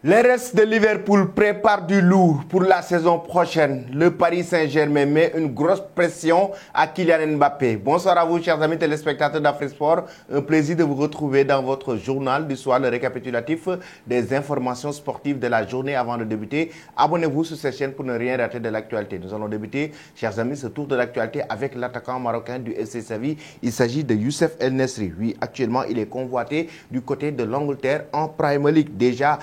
Les restes de Liverpool préparent du lourd pour la saison prochaine. Le Paris Saint-Germain met une grosse pression à Kylian Mbappé. Bonsoir à vous, chers amis téléspectateurs d'Afrique Sport. Un plaisir de vous retrouver dans votre journal du soir, le récapitulatif des informations sportives de la journée avant de débuter. Abonnez-vous sur cette chaîne pour ne rien rater de l'actualité. Nous allons débuter, chers amis, ce tour de l'actualité avec l'attaquant marocain du FC Séville. Il s'agit de Youssef El Nesri. Oui, actuellement, il est convoité du côté de l'Angleterre en Premier League. Déjà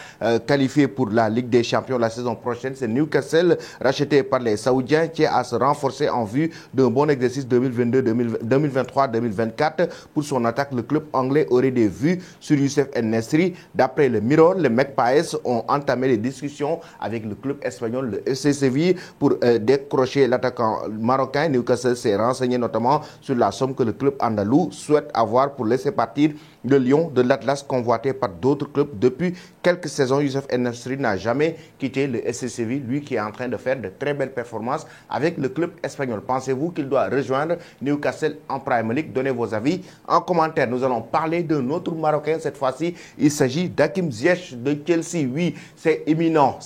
qualifié pour la Ligue des Champions la saison prochaine, c'est Newcastle, racheté par les Saoudiens, qui a à se renforcer en vue d'un bon exercice 2023-2024. Pour son attaque, le club anglais aurait des vues sur Youssef El Nesri. D'après le Mirror, les Magpies ont entamé les discussions avec le club espagnol, le FC Séville, pour décrocher l'attaquant marocain. Newcastle s'est renseigné notamment sur la somme que le club andalou souhaite avoir pour laisser partir de Lyon, de l'Atlas, convoité par d'autres clubs depuis quelques saisons. Youssef El Nesri n'a jamais quitté le FC Séville, lui qui est en train de faire de très belles performances avec le club espagnol. Pensez-vous qu'il doit rejoindre Newcastle en Premier League? Donnez vos avis en commentaire. Nous allons parler d'un autre Marocain cette fois-ci. Il s'agit d'Hakim Ziyech de Chelsea. Oui, c'est imminent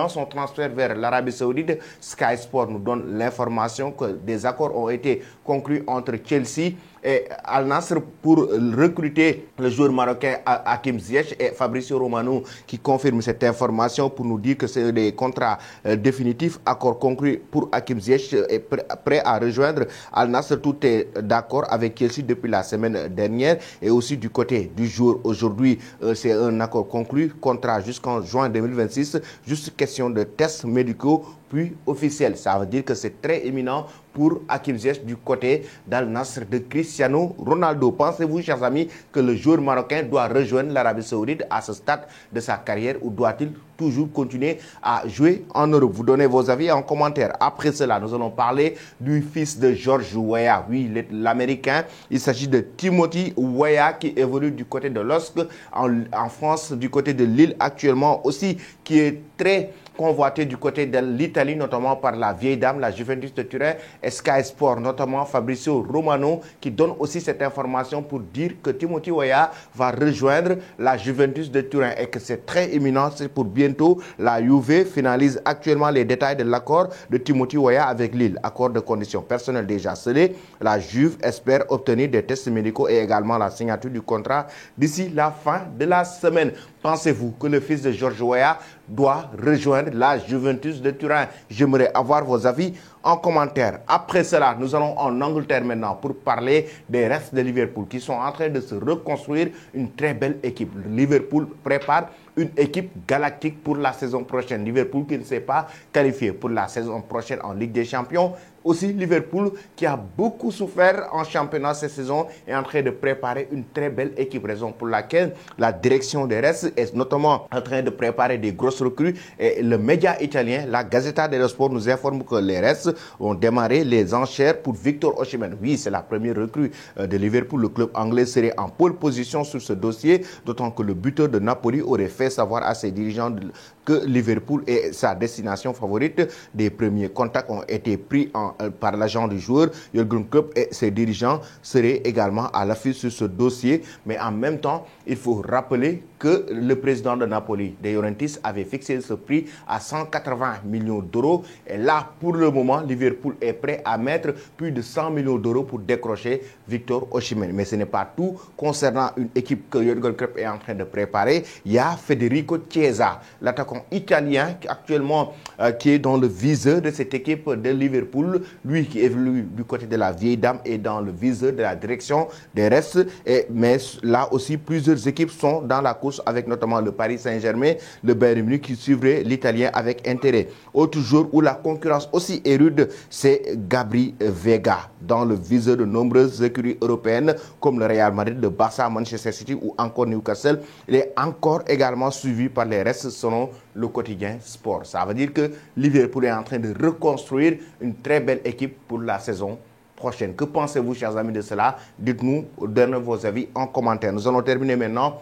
son transfert vers l'Arabie Saoudite. Sky Sport nous donne l'information que des accords ont été conclus entre Chelsea et Al Nassr pour recruter le joueur marocain Hakim Ziyech, et Fabricio Romano qui confirme cette information pour nous dire que c'est des contrats définitifs, accords conclus pour Hakim Ziyech est prêt à rejoindre Al Nassr. Tout est d'accord avec Chelsea depuis la semaine dernière, et aussi du côté du joueur aujourd'hui, c'est un accord conclu, contrat jusqu'en juin 2026, juste question de tests médicaux puis officiel. Ça veut dire que c'est très éminent pour Hakim Ziyech du côté d'Al Nassr de Cristiano Ronaldo. Pensez-vous, chers amis, que le joueur marocain doit rejoindre l'Arabie Saoudite à ce stade de sa carrière, ou doit-il toujours continuer à jouer en Europe? Vous donnez vos avis en commentaire. Après cela, nous allons parler du fils de George Weah. Oui, l'Américain. Il s'agit de Timothy Weah qui évolue du côté de LOSC en France, du côté de Lille actuellement aussi, qui est très convoité du côté de l'Italie, notamment par la vieille dame, la Juventus de Turin, et Sky Sport, notamment Fabricio Romano, qui donne aussi cette information pour dire que Timothy Weah va rejoindre la Juventus de Turin et que c'est très imminent, c'est pour bientôt. La Juve finalise actuellement les détails de l'accord de Timothy Weah avec Lille, accord de conditions personnelles déjà scellé. La Juve espère obtenir des tests médicaux et également la signature du contrat d'ici la fin de la semaine. Pensez-vous que le fils de George Weah doit rejoindre la Juventus de Turin? J'aimerais avoir vos avis en commentaire. Après cela, nous allons en Angleterre maintenant pour parler des restes de Liverpool qui sont en train de se reconstruire une très belle équipe. Liverpool prépare une équipe galactique pour la saison prochaine. Liverpool qui ne s'est pas qualifié pour la saison prochaine en Ligue des Champions. Aussi, Liverpool qui a beaucoup souffert en championnat cette saison est en train de préparer une très belle équipe. Raison pour laquelle la direction des restes est notamment en train de préparer des grosses recrues. Et le média italien, la Gazzetta dello Sport, nous informe que les restes ont démarré les enchères pour Victor Osimhen. Oui, c'est la première recrue de Liverpool. Le club anglais serait en pole position sur ce dossier, d'autant que le buteur de Napoli aurait fait savoir à ses dirigeants que Liverpool est sa destination favorite. Des premiers contacts ont été pris par l'agent du joueur. Jürgen Klopp et ses dirigeants seraient également à l'affût sur ce dossier. Mais en même temps, il faut rappeler que le président de Napoli, De Laurentiis, avait fixé ce prix à 180 millions d'euros. Et là, pour le moment, Liverpool est prêt à mettre plus de 100 millions d'euros pour décrocher Victor Osimhen. Mais ce n'est pas tout. Concernant une équipe que Jürgen Klopp est en train de préparer, il y a Federico Chiesa, l'attaquant italien actuellement qui est dans le viseur de cette équipe de Liverpool. Lui qui évolue du côté de la vieille dame est dans le viseur de la direction des restes. Mais là aussi, plusieurs équipes sont dans la course, avec notamment le Paris Saint-Germain, le Bayern Munich qui suivrait l'Italien avec intérêt. Autre jour où la concurrence aussi est rude, c'est Gabri Vega, dans le viseur de nombreuses écuries européennes comme le Real Madrid, le Barça, Manchester City ou encore Newcastle. Il est encore également suivi par les restes selon le quotidien Sport. Ça veut dire que Liverpool est en train de reconstruire une très belle équipe pour la saison prochaine. Que pensez-vous, chers amis, de cela? Dites-nous, donnez vos avis en commentaire. Nous allons terminer maintenant.